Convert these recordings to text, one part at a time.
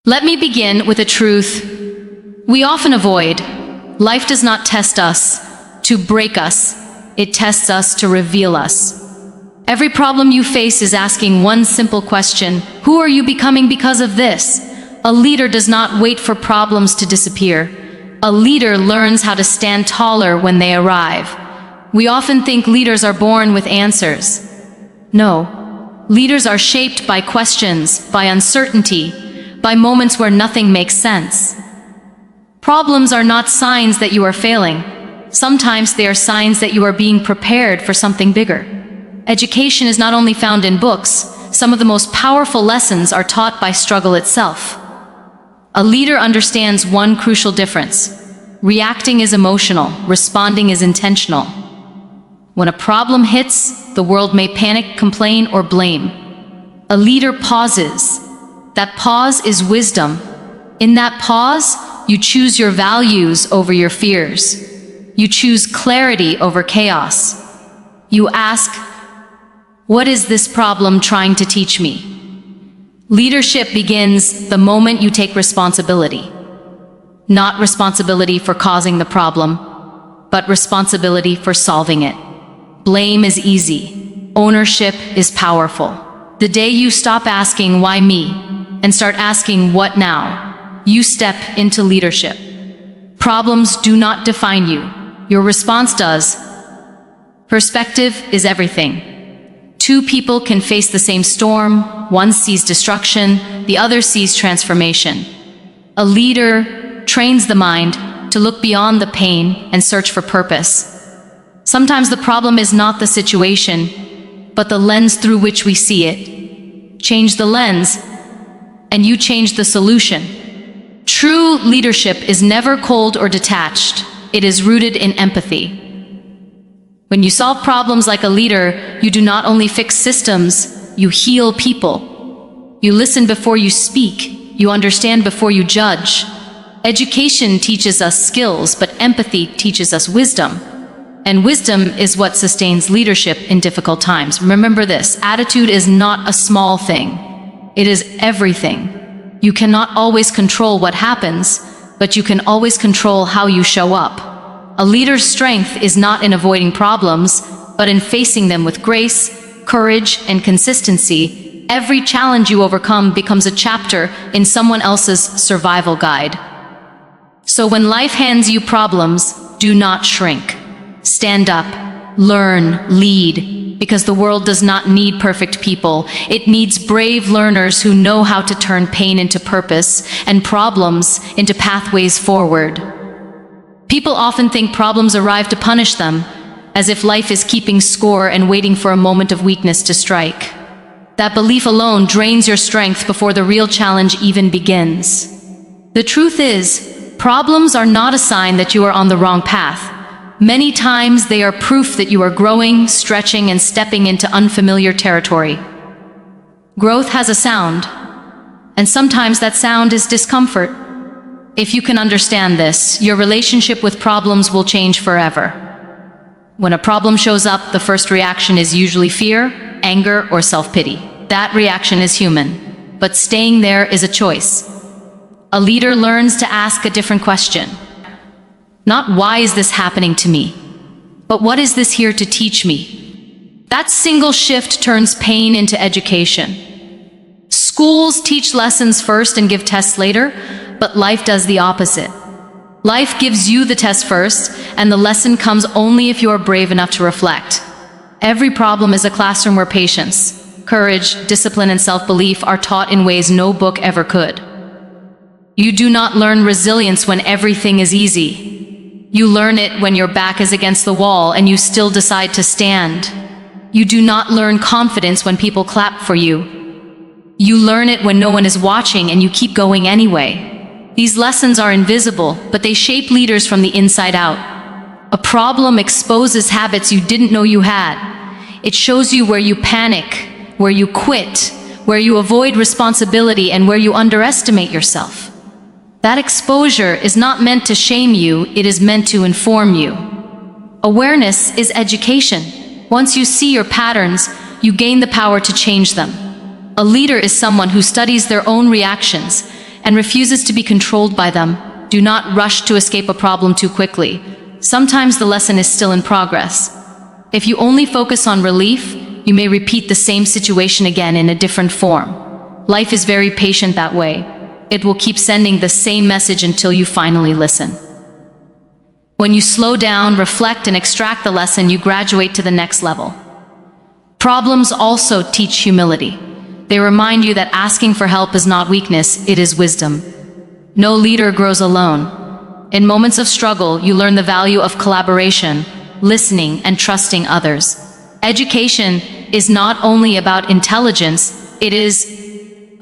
Let me begin with a truth we often avoid. Life does not test us to break us. It tests us to reveal us. Every problem you face is asking one simple question: who are you becoming because of this? A leader does not wait for problems to disappear. A leader learns how to stand taller when they arrive. We often think leaders are born with answers. No. Leaders are shaped by questions, by uncertainty, by moments where nothing makes sense. Problems are not signs that you are failing. Sometimes they are signs that you are being prepared for something bigger. Education is not only found in books. Some of the most powerful lessons are taught by struggle itself. A leader understands one crucial difference. Reacting is emotional, responding is intentional. When a problem hits, the world may panic, complain, or blame. A leader pauses. That pause is wisdom. In that pause, you choose your values over your fears. You choose clarity over chaos. You ask, what is this problem trying to teach me? Leadership begins the moment you take responsibility. Not responsibility for causing the problem, but responsibility for solving it. Blame is easy. Ownership is powerful. The day you stop asking, why me, and start asking, what now, you step into leadership. Problems do not define you. Your response does. Perspective is everything. Two people can face the same storm. One sees destruction, the other sees transformation. A leader trains the mind to look beyond the pain and search for purpose. Sometimes the problem is not the situation, but the lens through which we see it. Change the lens, and you change the solution. True leadership is never cold or detached. It is rooted in empathy. When you solve problems like a leader, you do not only fix systems, you heal people. You listen before you speak. You understand before you judge. Education teaches us skills, but empathy teaches us wisdom. And wisdom is what sustains leadership in difficult times. Remember this, attitude is not a small thing. It is everything. You cannot always control what happens, but you can always control how you show up. A leader's strength is not in avoiding problems, but in facing them with grace, courage, and consistency. Every challenge you overcome becomes a chapter in someone else's survival guide. So when life hands you problems, do not shrink. Stand up, learn, lead, because the world does not need perfect people. It needs brave learners who know how to turn pain into purpose and problems into pathways forward. People often think problems arrive to punish them, as if life is keeping score and waiting for a moment of weakness to strike. That belief alone drains your strength before the real challenge even begins. The truth is, problems are not a sign that you are on the wrong path. Many times they are proof that you are growing, stretching, and stepping into unfamiliar territory. Growth has a sound, and sometimes that sound is discomfort. If you can understand this, your relationship with problems will change forever. When a problem shows up, the first reaction is usually fear, anger, or self-pity. That reaction is human, but staying there is a choice. A leader learns to ask a different question. Not why is this happening to me, but what is this here to teach me? That single shift turns pain into education. Schools teach lessons first and give tests later, but life does the opposite. Life gives you the test first, and the lesson comes only if you are brave enough to reflect. Every problem is a classroom where patience, courage, discipline, and self-belief are taught in ways no book ever could. You do not learn resilience when everything is easy. You learn it when your back is against the wall and you still decide to stand. You do not learn confidence when people clap for you. You learn it when no one is watching and you keep going anyway. These lessons are invisible, but they shape leaders from the inside out. A problem exposes habits you didn't know you had. It shows you where you panic, where you quit, where you avoid responsibility, and where you underestimate yourself. That exposure is not meant to shame you, it is meant to inform you. Awareness is education. Once you see your patterns, you gain the power to change them. A leader is someone who studies their own reactions and refuses to be controlled by them. Do not rush to escape a problem too quickly. Sometimes the lesson is still in progress. If you only focus on relief, you may repeat the same situation again in a different form. Life is very patient that way. It will keep sending the same message until you finally listen. When you slow down, reflect, and extract the lesson, you graduate to the next level. Problems also teach humility. They remind you that asking for help is not weakness, it is wisdom. No leader grows alone. In moments of struggle, you learn the value of collaboration, listening, and trusting others. Education is not only about intelligence, it is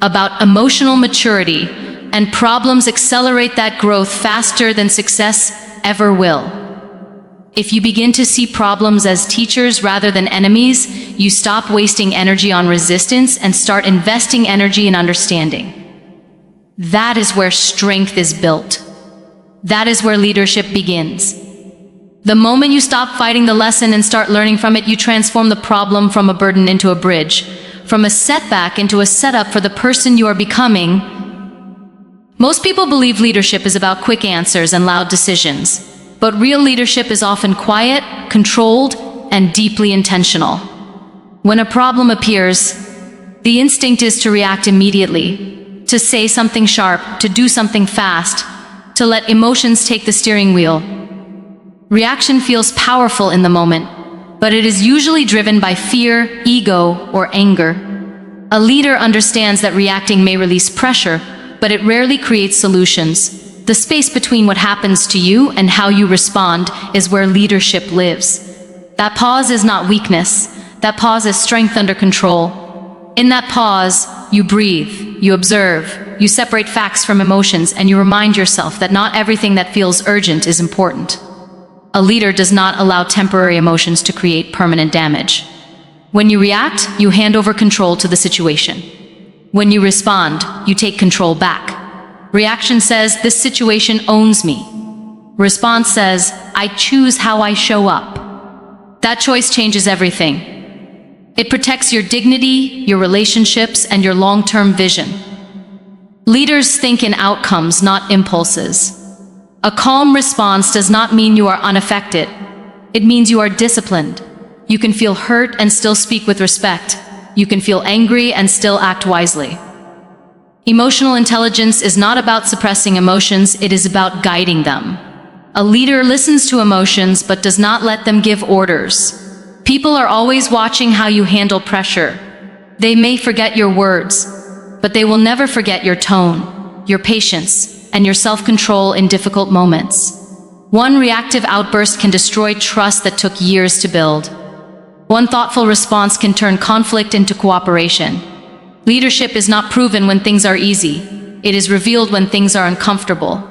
about emotional maturity, and problems accelerate that growth faster than success ever will. If you begin to see problems as teachers rather than enemies, you stop wasting energy on resistance and start investing energy in understanding. That is where strength is built. That is where leadership begins. The moment you stop fighting the lesson and start learning from it, you transform the problem from a burden into a bridge, from a setback into a setup for the person you are becoming. Most people believe leadership is about quick answers and loud decisions, but real leadership is often quiet, controlled, and deeply intentional. When a problem appears, the instinct is to react immediately, to say something sharp, to do something fast, to let emotions take the steering wheel. Reaction feels powerful in the moment, but it is usually driven by fear, ego, or anger. A leader understands that reacting may release pressure, but it rarely creates solutions. The space between what happens to you and how you respond is where leadership lives. That pause is not weakness. That pause is strength under control. In that pause, you breathe, you observe, you separate facts from emotions, and you remind yourself that not everything that feels urgent is important. A leader does not allow temporary emotions to create permanent damage. When you react, you hand over control to the situation. When you respond, you take control back. Reaction says, "This situation owns me." Response says, "I choose how I show up." That choice changes everything. It protects your dignity, your relationships, and your long-term vision. Leaders think in outcomes, not impulses. A calm response does not mean you are unaffected. It means you are disciplined. You can feel hurt and still speak with respect. You can feel angry and still act wisely. Emotional intelligence is not about suppressing emotions, it is about guiding them. A leader listens to emotions but does not let them give orders. People are always watching how you handle pressure. They may forget your words, but they will never forget your tone, your patience, and your self-control in difficult moments. One reactive outburst can destroy trust that took years to build. One thoughtful response can turn conflict into cooperation. Leadership is not proven when things are easy. It is revealed when things are uncomfortable.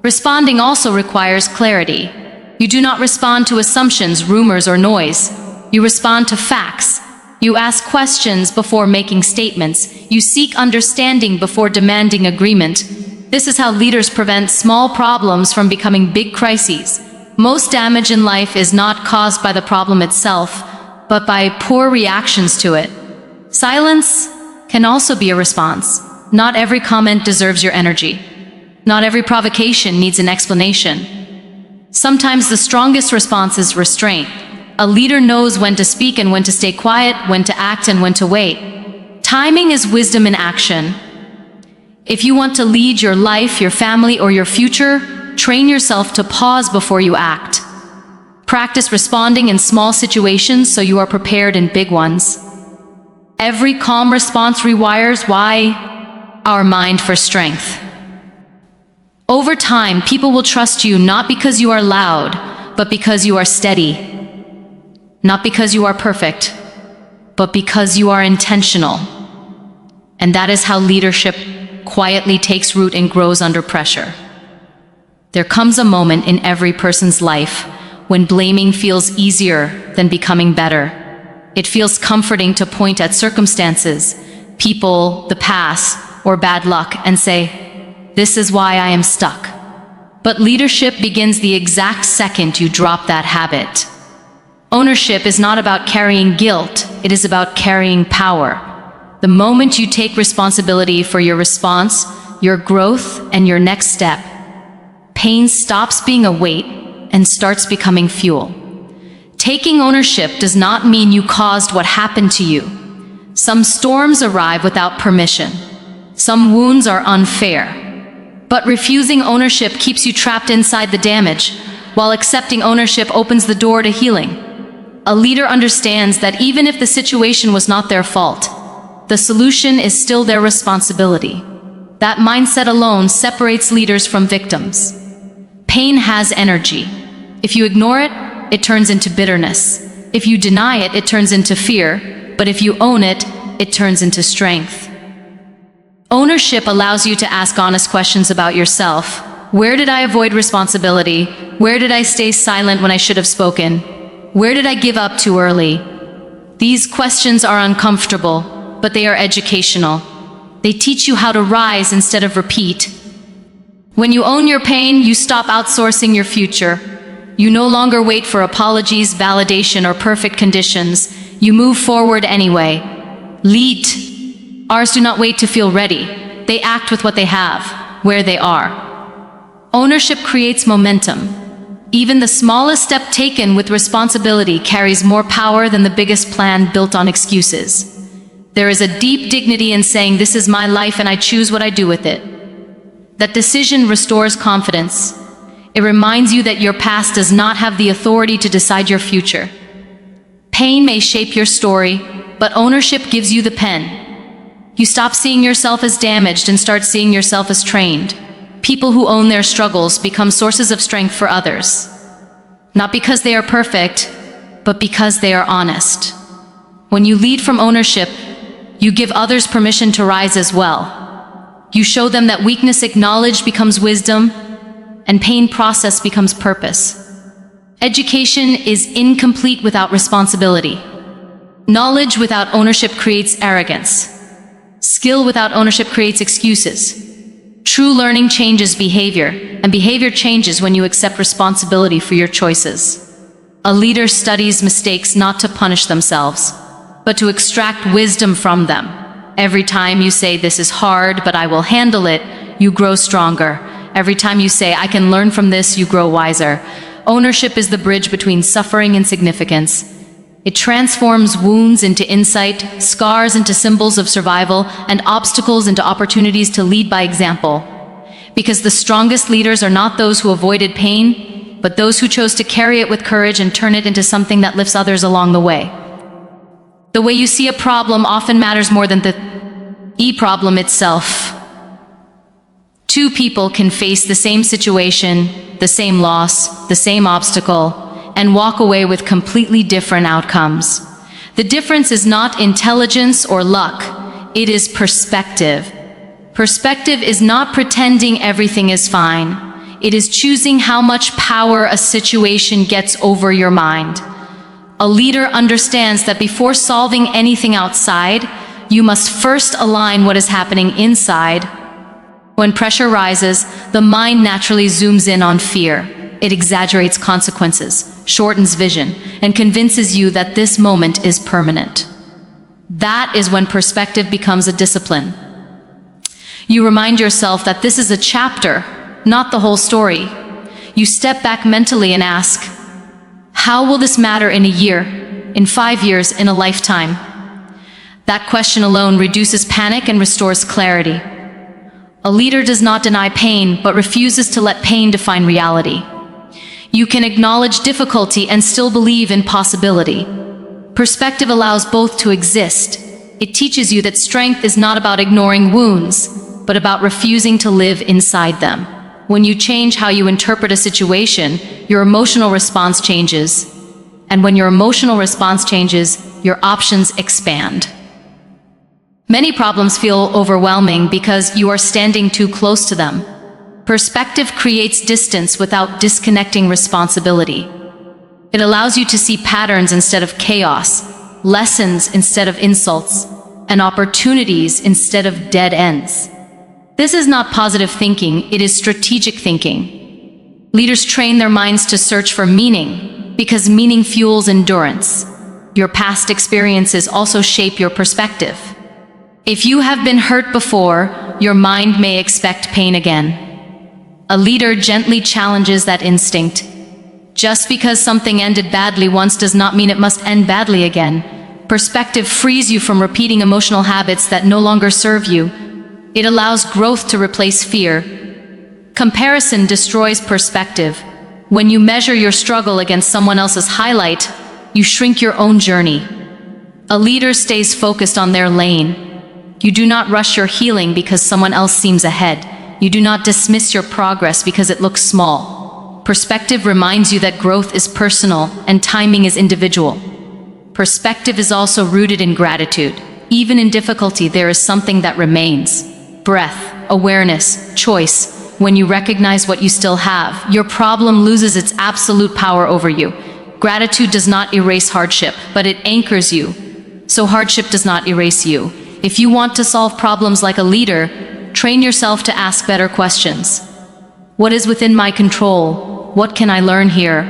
Responding also requires clarity. You do not respond to assumptions, rumors, or noise. You respond to facts. You ask questions before making statements. You seek understanding before demanding agreement. This is how leaders prevent small problems from becoming big crises. Most damage in life is not caused by the problem itself, but by poor reactions to it. Silence can also be a response. Not every comment deserves your energy. Not every provocation needs an explanation. Sometimes the strongest response is restraint. A leader knows when to speak and when to stay quiet, when to act and when to wait. Timing is wisdom in action. If you want to lead your life, your family, or your future, train yourself to pause before you act. Practice responding in small situations so you are prepared in big ones. Every calm response rewires our mind for strength. Over time, people will trust you not because you are loud, but because you are steady. Not because you are perfect, but because you are intentional. And that is how leadership quietly takes root and grows under pressure. There comes a moment in every person's life when blaming feels easier than becoming better. It feels comforting to point at circumstances, people, the past, or bad luck and say, "This is why I am stuck." But leadership begins the exact second you drop that habit. Ownership is not about carrying guilt, it is about carrying power. The moment you take responsibility for your response, your growth, and your next step. Pain stops being a weight and starts becoming fuel. Taking ownership does not mean you caused what happened to you. Some storms arrive without permission. Some wounds are unfair. But refusing ownership keeps you trapped inside the damage, while accepting ownership opens the door to healing. A leader understands that even if the situation was not their fault, the solution is still their responsibility. That mindset alone separates leaders from victims. Pain has energy. If you ignore it, it turns into bitterness. If you deny it, it turns into fear. But if you own it, it turns into strength. Ownership allows you to ask honest questions about yourself. Where did I avoid responsibility? Where did I stay silent when I should have spoken? Where did I give up too early? These questions are uncomfortable, but they are educational. They teach you how to rise instead of repeat. When you own your pain, you stop outsourcing your future. You no longer wait for apologies, validation, or perfect conditions. You move forward anyway. Lead. Ours do not wait to feel ready. They act with what they have, where they are. Ownership creates momentum. Even the smallest step taken with responsibility carries more power than the biggest plan built on excuses. There is a deep dignity in saying, "This is my life and I choose what I do with it." That decision restores confidence. It reminds you that your past does not have the authority to decide your future. Pain may shape your story, but ownership gives you the pen. You stop seeing yourself as damaged and start seeing yourself as trained. People who own their struggles become sources of strength for others. Not because they are perfect, but because they are honest. When you lead from ownership, you give others permission to rise as well. You show them that weakness acknowledged becomes wisdom, and pain processed becomes purpose. Education is incomplete without responsibility. Knowledge without ownership creates arrogance. Skill without ownership creates excuses. True learning changes behavior, and behavior changes when you accept responsibility for your choices. A leader studies mistakes not to punish themselves, but to extract wisdom from them. Every time you say, "This is hard, but I will handle it," you grow stronger. Every time you say, "I can learn from this," you grow wiser. Ownership is the bridge between suffering and significance. It transforms wounds into insight, scars into symbols of survival, and obstacles into opportunities to lead by example. Because the strongest leaders are not those who avoided pain, but those who chose to carry it with courage and turn it into something that lifts others along the way. The way you see a problem often matters more than the problem itself. Two people can face the same situation, the same loss, the same obstacle, and walk away with completely different outcomes. The difference is not intelligence or luck, it is perspective. Perspective is not pretending everything is fine. It is choosing how much power a situation gets over your mind. A leader understands that before solving anything outside, you must first align what is happening inside. When pressure rises, the mind naturally zooms in on fear. It exaggerates consequences, shortens vision, and convinces you that this moment is permanent. That is when perspective becomes a discipline. You remind yourself that this is a chapter, not the whole story. You step back mentally and ask, how will this matter in a year, in 5 years, in a lifetime? That question alone reduces panic and restores clarity. A leader does not deny pain, but refuses to let pain define reality. You can acknowledge difficulty and still believe in possibility. Perspective allows both to exist. It teaches you that strength is not about ignoring wounds, but about refusing to live inside them. When you change how you interpret a situation, your emotional response changes. And when your emotional response changes, your options expand. Many problems feel overwhelming because you are standing too close to them. Perspective creates distance without disconnecting responsibility. It allows you to see patterns instead of chaos, lessons instead of insults, and opportunities instead of dead ends. This is not positive thinking, it is strategic thinking. Leaders train their minds to search for meaning, because meaning fuels endurance. Your past experiences also shape your perspective. If you have been hurt before, your mind may expect pain again. A leader gently challenges that instinct. Just because something ended badly once does not mean it must end badly again. Perspective frees you from repeating emotional habits that no longer serve you. It allows growth to replace fear. Comparison destroys perspective. When you measure your struggle against someone else's highlight, you shrink your own journey. A leader stays focused on their lane. You do not rush your healing because someone else seems ahead. You do not dismiss your progress because it looks small. Perspective reminds you that growth is personal and timing is individual. Perspective is also rooted in gratitude. Even in difficulty, there is something that remains. Breath, awareness, choice. When you recognize what you still have, your problem loses its absolute power over you. Gratitude does not erase hardship, but it anchors you. So hardship does not erase you. If you want to solve problems like a leader, train yourself to ask better questions. What is within my control? What can I learn here?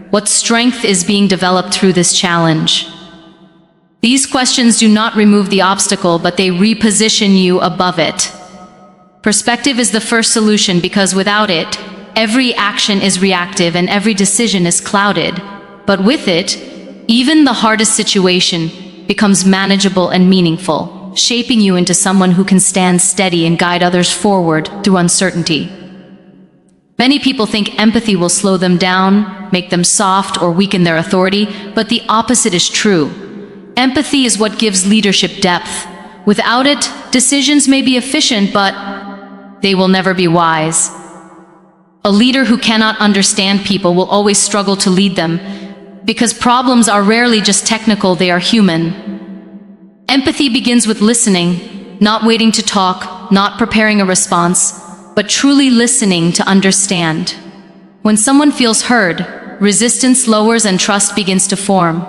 What strength is being developed through this challenge? These questions do not remove the obstacle, but they reposition you above it. Perspective is the first solution because without it, every action is reactive and every decision is clouded. But with it, even the hardest situation becomes manageable and meaningful, shaping you into someone who can stand steady and guide others forward through uncertainty. Many people think empathy will slow them down, make them soft, or weaken their authority, but the opposite is true. Empathy is what gives leadership depth. Without it, decisions may be efficient, but they will never be wise. A leader who cannot understand people will always struggle to lead them, because problems are rarely just technical, they are human. Empathy begins with listening, not waiting to talk, not preparing a response, but truly listening to understand. When someone feels heard, resistance lowers and trust begins to form.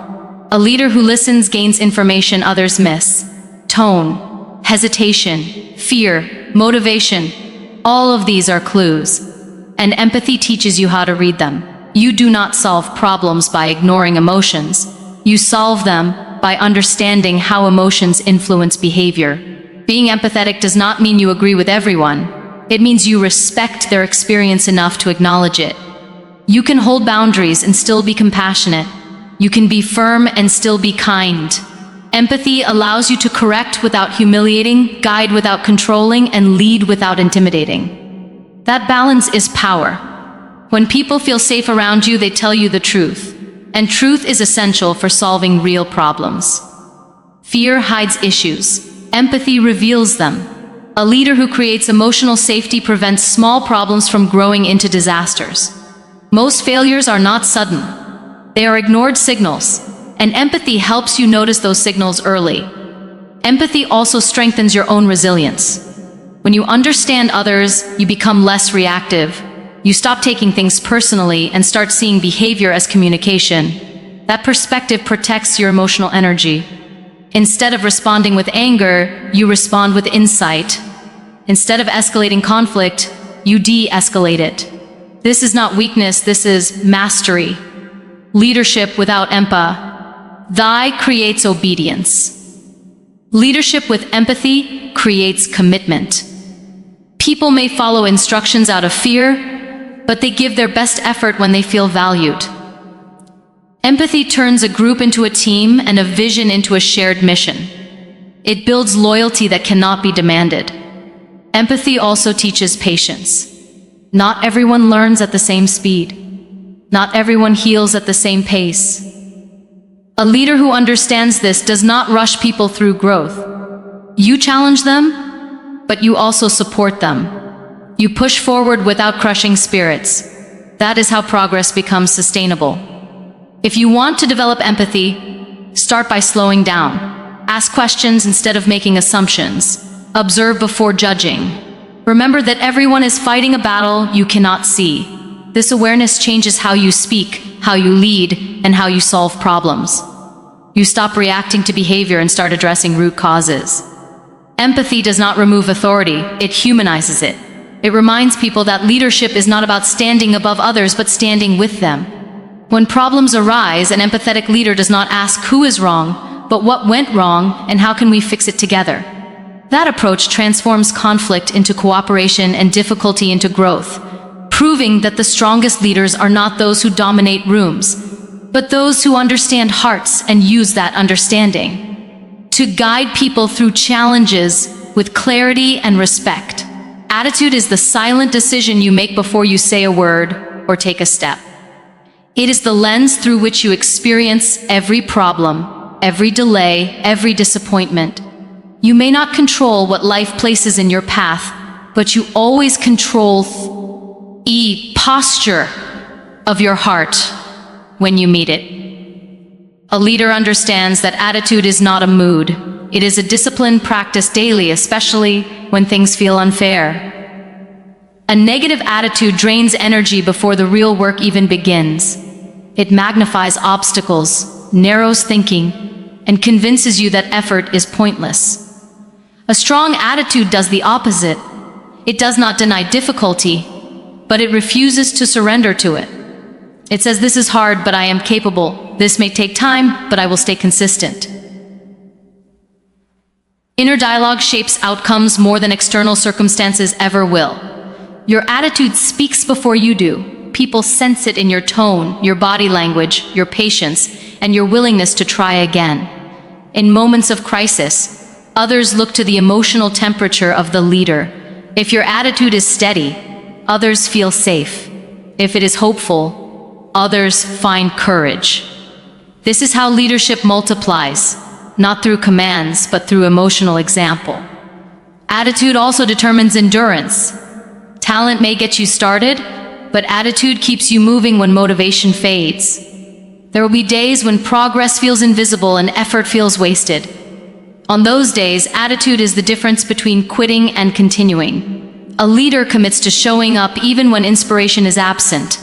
A leader who listens gains information others miss. Tone, hesitation, fear, motivation, all of these are clues. And empathy teaches you how to read them. You do not solve problems by ignoring emotions. You solve them by understanding how emotions influence behavior. Being empathetic does not mean you agree with everyone. It means you respect their experience enough to acknowledge it. You can hold boundaries and still be compassionate. You can be firm and still be kind. Empathy allows you to correct without humiliating, guide without controlling, and lead without intimidating. That balance is power. When people feel safe around you, they tell you the truth. And truth is essential for solving real problems. Fear hides issues. Empathy reveals them. A leader who creates emotional safety prevents small problems from growing into disasters. Most failures are not sudden. They are ignored signals, and empathy helps you notice those signals early. Empathy also strengthens your own resilience. When you understand others, you become less reactive. You stop taking things personally and start seeing behavior as communication. That perspective protects your emotional energy. Instead of responding with anger, you respond with insight. Instead of escalating conflict, you de-escalate it. This is not weakness, this is mastery. Leadership without empathy creates obedience. Leadership with empathy creates commitment. People may follow instructions out of fear, but they give their best effort when they feel valued. Empathy turns a group into a team and a vision into a shared mission. It builds loyalty that cannot be demanded. Empathy also teaches patience. Not everyone learns at the same speed. Not everyone heals at the same pace. A leader who understands this does not rush people through growth. You challenge them, but you also support them. You push forward without crushing spirits. That is how progress becomes sustainable. If you want to develop empathy, start by slowing down. Ask questions instead of making assumptions. Observe before judging. Remember that everyone is fighting a battle you cannot see. This awareness changes how you speak, how you lead, and how you solve problems. You stop reacting to behavior and start addressing root causes. Empathy does not remove authority, it humanizes it. It reminds people that leadership is not about standing above others, but standing with them. When problems arise, an empathetic leader does not ask who is wrong, but what went wrong and how can we fix it together. That approach transforms conflict into cooperation and difficulty into growth, proving that the strongest leaders are not those who dominate rooms, but those who understand hearts and use that understanding to guide people through challenges with clarity and respect. Attitude is the silent decision you make before you say a word or take a step. It is the lens through which you experience every problem, every delay, every disappointment. You may not control what life places in your path, but you always control the posture of your heart when you meet it. A leader understands that attitude is not a mood. It is a discipline practiced daily, especially when things feel unfair. A negative attitude drains energy before the real work even begins. It magnifies obstacles, narrows thinking, and convinces you that effort is pointless. A strong attitude does the opposite. It does not deny difficulty, but it refuses to surrender to it. It says, "This is hard, but I am capable. This may take time, but I will stay consistent." Inner dialogue shapes outcomes more than external circumstances ever will. Your attitude speaks before you do. People sense it in your tone, your body language, your patience, and your willingness to try again. In moments of crisis, others look to the emotional temperature of the leader. If your attitude is steady, others feel safe. If it is hopeful, others find courage. This is how leadership multiplies, not through commands, but through emotional example. Attitude also determines endurance. Talent may get you started, but attitude keeps you moving when motivation fades. There will be days when progress feels invisible and effort feels wasted. On those days, attitude is the difference between quitting and continuing. A leader commits to showing up even when inspiration is absent,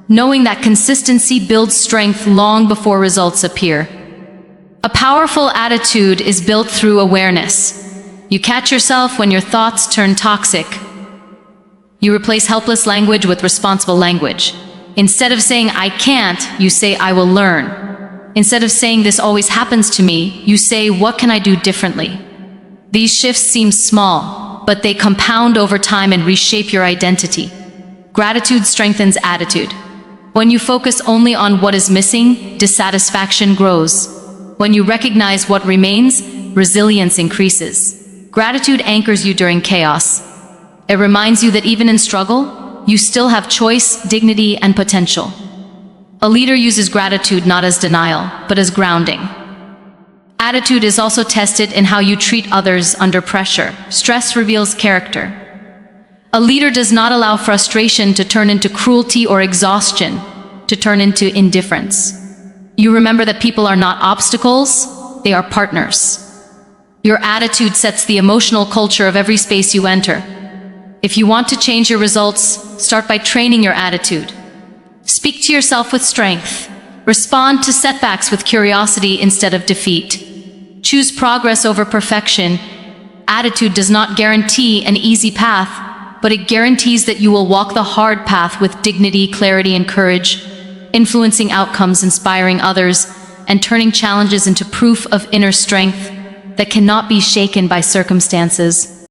knowing that consistency builds strength long before results appear. A powerful attitude is built through awareness. You catch yourself when your thoughts turn toxic. You replace helpless language with responsible language. Instead of saying, "I can't," you say, "I will learn." Instead of saying, "This always happens to me," you say, "What can I do differently?" These shifts seem small, but they compound over time and reshape your identity. Gratitude strengthens attitude. When you focus only on what is missing, dissatisfaction grows. When you recognize what remains, resilience increases. Gratitude anchors you during chaos. It reminds you that even in struggle, you still have choice, dignity, and potential. A leader uses gratitude not as denial, but as grounding. Attitude is also tested in how you treat others under pressure. Stress reveals character. A leader does not allow frustration to turn into cruelty or exhaustion to turn into indifference. You remember that people are not obstacles, they are partners. Your attitude sets the emotional culture of every space you enter. If you want to change your results, start by training your attitude. Speak to yourself with strength. Respond to setbacks with curiosity instead of defeat. Choose progress over perfection. Attitude does not guarantee an easy path, but it guarantees that you will walk the hard path with dignity, clarity, and courage, influencing outcomes, inspiring others, and turning challenges into proof of inner strength that cannot be shaken by circumstances.